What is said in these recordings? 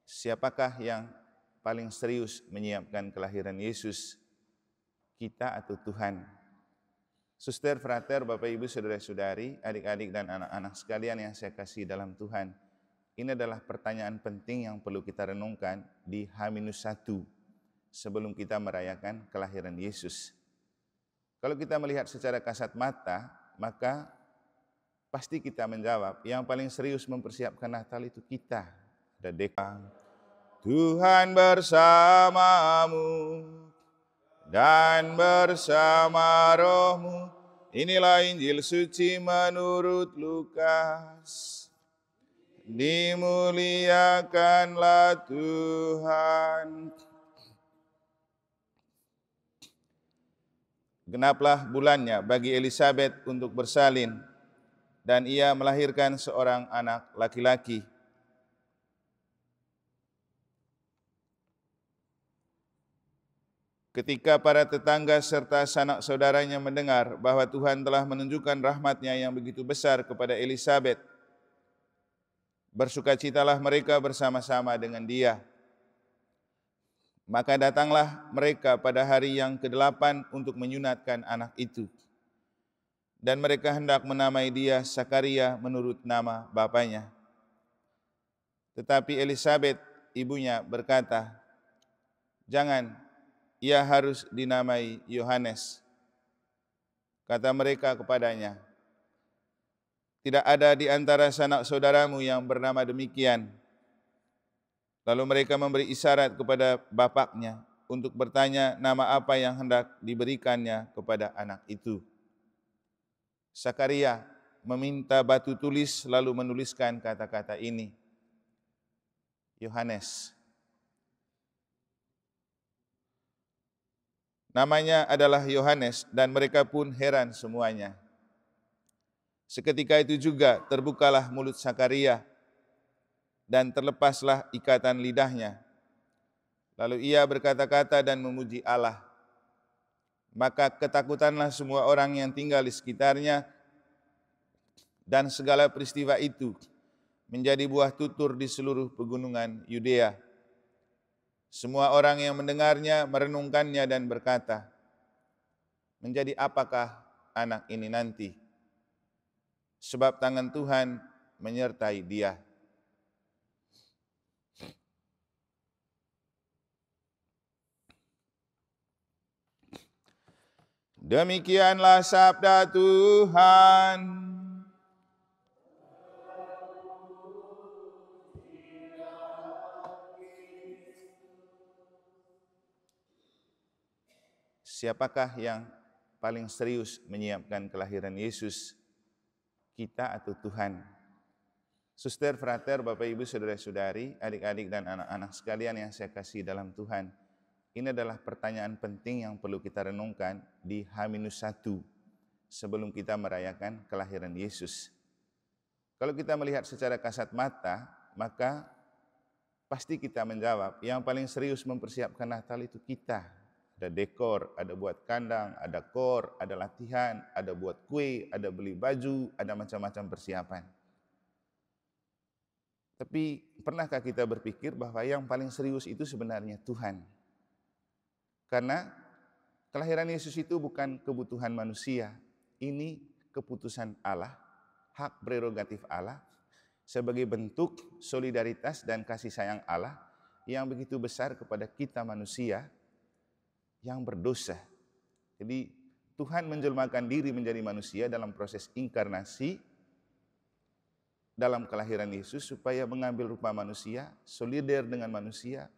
Siapakah yang paling serius menyiapkan kelahiran Yesus? Kita atau Tuhan? Suster, frater, Bapak Ibu, saudara-saudari, adik-adik dan anak-anak sekalian yang saya kasih dalam Tuhan, ini adalah pertanyaan penting yang perlu kita renungkan di H-1 sebelum kita merayakan kelahiran Yesus. Kalau kita melihat secara kasat mata, maka pasti kita menjawab, yang paling serius mempersiapkan Natal itu kita. Ada dekang, Tuhan bersamamu dan bersama rohmu. Inilah Injil suci menurut Lukas. Dimuliakanlah Tuhan. Genaplah bulannya bagi Elisabet untuk bersalin, dan ia melahirkan seorang anak laki-laki. Ketika para tetangga serta sanak saudaranya mendengar bahwa Tuhan telah menunjukkan rahmat-Nya yang begitu besar kepada Elisabet, bersukacitalah mereka bersama-sama dengan dia. Maka datanglah mereka pada hari yang ke-8 untuk menyunatkan anak itu. Dan mereka hendak menamai dia Sakaria menurut nama bapaknya. Tetapi Elisabet, ibunya, berkata, "Jangan, ia harus dinamai Yohanes." Kata mereka kepadanya, "Tidak ada di antara sanak saudaramu yang bernama demikian." Lalu mereka memberi isyarat kepada bapaknya untuk bertanya nama apa yang hendak diberikannya kepada anak itu. Sakaria meminta batu tulis lalu menuliskan kata-kata ini, Yohanes. Namanya adalah Yohanes dan mereka pun heran semuanya. Seketika itu juga terbukalah mulut Sakaria dan terlepaslah ikatan lidahnya. Lalu ia berkata-kata dan memuji Allah. Maka ketakutanlah semua orang yang tinggal di sekitarnya, dan segala peristiwa itu menjadi buah tutur di seluruh pegunungan Yudea. Semua orang yang mendengarnya merenungkannya dan berkata, "Menjadi apakah anak ini nanti? Sebab tangan Tuhan menyertai dia." Demikianlah sabda Tuhan. Siapakah yang paling serius menyiapkan kelahiran Yesus? Kita atau Tuhan? Suster, frater, Bapak Ibu, saudara-saudari, adik-adik dan anak-anak sekalian yang saya kasih dalam Tuhan, ini adalah pertanyaan penting yang perlu kita renungkan di H-1 sebelum kita merayakan kelahiran Yesus. Kalau kita melihat secara kasat mata, maka pasti kita menjawab, yang paling serius mempersiapkan Natal itu kita. Ada dekor, ada buat kandang, ada kor, ada latihan, ada buat kue, ada beli baju, ada macam-macam persiapan. Tapi pernahkah kita berpikir bahwa yang paling serius itu sebenarnya Tuhan? Karena kelahiran Yesus itu bukan kebutuhan manusia, ini keputusan Allah, hak prerogatif Allah, sebagai bentuk solidaritas dan kasih sayang Allah yang begitu besar kepada kita manusia yang berdosa. Jadi Tuhan menjelmakan diri menjadi manusia dalam proses inkarnasi dalam kelahiran Yesus supaya mengambil rupa manusia, solider dengan manusia,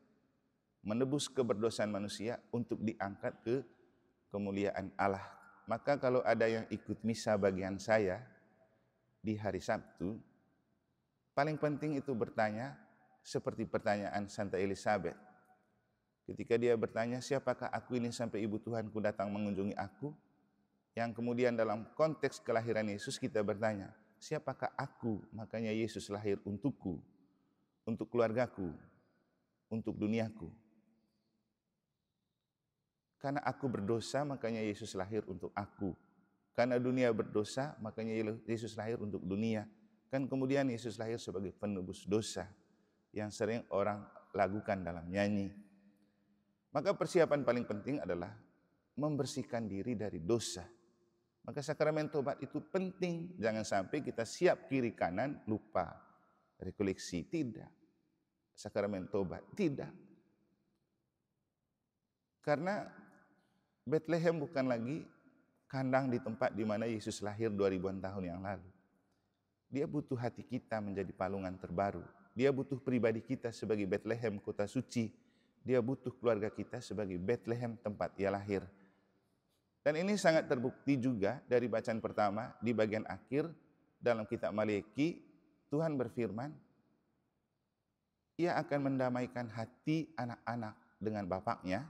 menebus keberdosaan manusia untuk diangkat ke kemuliaan Allah. Maka kalau ada yang ikut misa bagian saya di hari Sabtu, paling penting itu bertanya seperti pertanyaan Santa Elisabet. Ketika dia bertanya, siapakah aku ini sampai ibu Tuhanku datang mengunjungi aku? Yang kemudian dalam konteks kelahiran Yesus kita bertanya, siapakah aku? Makanya Yesus lahir untukku, untuk keluargaku, untuk duniaku. Karena aku berdosa, makanya Yesus lahir untuk aku. Karena dunia berdosa, makanya Yesus lahir untuk dunia. Kan kemudian Yesus lahir sebagai penebus dosa yang sering orang lagukan dalam nyanyi. Maka persiapan paling penting adalah membersihkan diri dari dosa. Maka sakramen tobat itu penting. Jangan sampai kita siap kiri kanan lupa rekoleksi. Tidak. Sakramen tobat tidak. Karena Bethlehem bukan lagi kandang di tempat di mana Yesus lahir 2000-an tahun yang lalu. Dia butuh hati kita menjadi palungan terbaru. Dia butuh pribadi kita sebagai Bethlehem, kota suci. Dia butuh keluarga kita sebagai Bethlehem, tempat ia lahir. Dan ini sangat terbukti juga dari bacaan pertama di bagian akhir dalam kitab Maleakhi. Tuhan berfirman, ia akan mendamaikan hati anak-anak dengan bapaknya,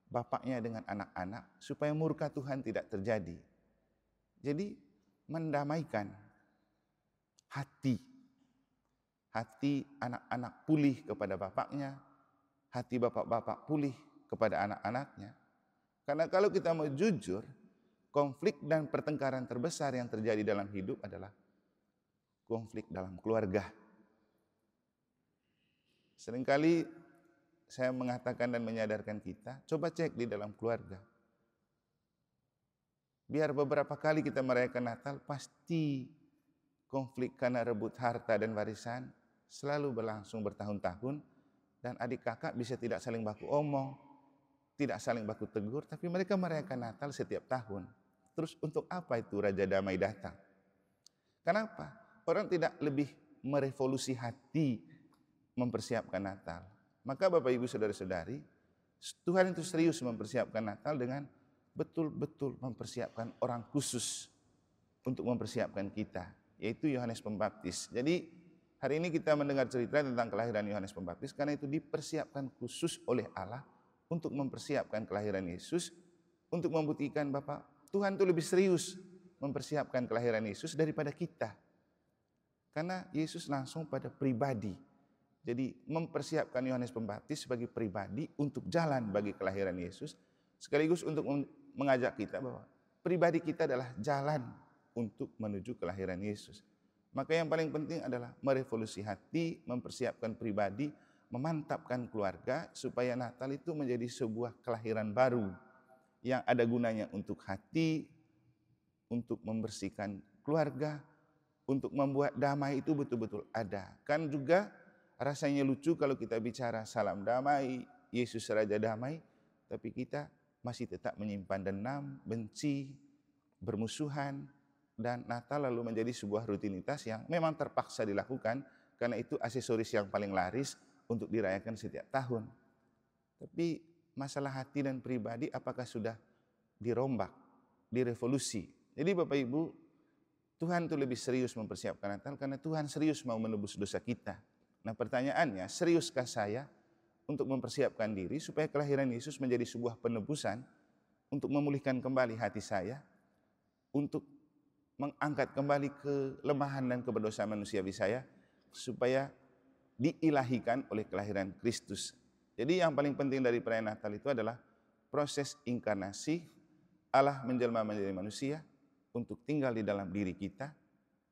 bapaknya dengan anak-anak, supaya murka Tuhan tidak terjadi. Jadi mendamaikan hati anak-anak pulih kepada bapaknya, hati bapak-bapak pulih kepada anak-anaknya. Karena kalau kita mau jujur, konflik dan pertengkaran terbesar yang terjadi dalam hidup adalah konflik dalam keluarga. Seringkali saya mengatakan dan menyadarkan kita, coba cek di dalam keluarga. Biar beberapa kali kita merayakan Natal, pasti konflik karena rebut harta dan warisan selalu berlangsung bertahun-tahun, dan adik kakak bisa tidak saling baku omong, tidak saling baku tegur, tapi mereka merayakan Natal setiap tahun. Terus untuk apa itu Raja Damai datang? Kenapa? Orang tidak lebih merevolusi hati mempersiapkan Natal. Maka Bapak Ibu Saudara-saudari, Tuhan itu serius mempersiapkan Natal dengan betul-betul mempersiapkan orang khusus untuk mempersiapkan kita, yaitu Yohanes Pembaptis. Jadi hari ini kita mendengar cerita tentang kelahiran Yohanes Pembaptis karena itu dipersiapkan khusus oleh Allah untuk mempersiapkan kelahiran Yesus, untuk membuktikan bahwa Tuhan itu lebih serius mempersiapkan kelahiran Yesus daripada kita. Karena Yesus langsung pada pribadi. Jadi mempersiapkan Yohanes Pembaptis sebagai pribadi untuk jalan bagi kelahiran Yesus, sekaligus untuk mengajak kita bahwa pribadi kita adalah jalan untuk menuju kelahiran Yesus. Maka yang paling penting adalah merevolusi hati, mempersiapkan pribadi, memantapkan keluarga supaya Natal itu menjadi sebuah kelahiran baru yang ada gunanya untuk hati, untuk membersihkan keluarga, untuk membuat damai itu betul-betul ada. Kan juga rasanya lucu kalau kita bicara salam damai, Yesus Raja Damai, tapi kita masih tetap menyimpan dendam, benci, bermusuhan, dan Natal lalu menjadi sebuah rutinitas yang memang terpaksa dilakukan karena itu aksesoris yang paling laris untuk dirayakan setiap tahun. Tapi masalah hati dan pribadi apakah sudah dirombak, direvolusi? Jadi Bapak Ibu, Tuhan itu lebih serius mempersiapkan Natal karena Tuhan serius mau menebus dosa kita. Nah pertanyaannya, seriuskah saya untuk mempersiapkan diri supaya kelahiran Yesus menjadi sebuah penebusan untuk memulihkan kembali hati saya, untuk mengangkat kembali kelemahan dan keberdosaan manusiawi saya, supaya diilahikan oleh kelahiran Kristus. Jadi yang paling penting dari perayaan Natal itu adalah proses inkarnasi, Allah menjelma menjadi manusia untuk tinggal di dalam diri kita,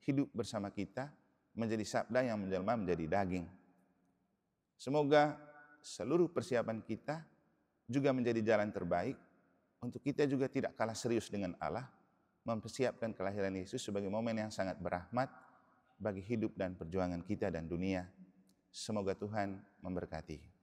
hidup bersama kita, menjadi sabda yang menjelma menjadi daging. Semoga seluruh persiapan kita juga menjadi jalan terbaik untuk kita juga tidak kalah serius dengan Allah, mempersiapkan kelahiran Yesus sebagai momen yang sangat berahmat bagi hidup dan perjuangan kita dan dunia. Semoga Tuhan memberkati.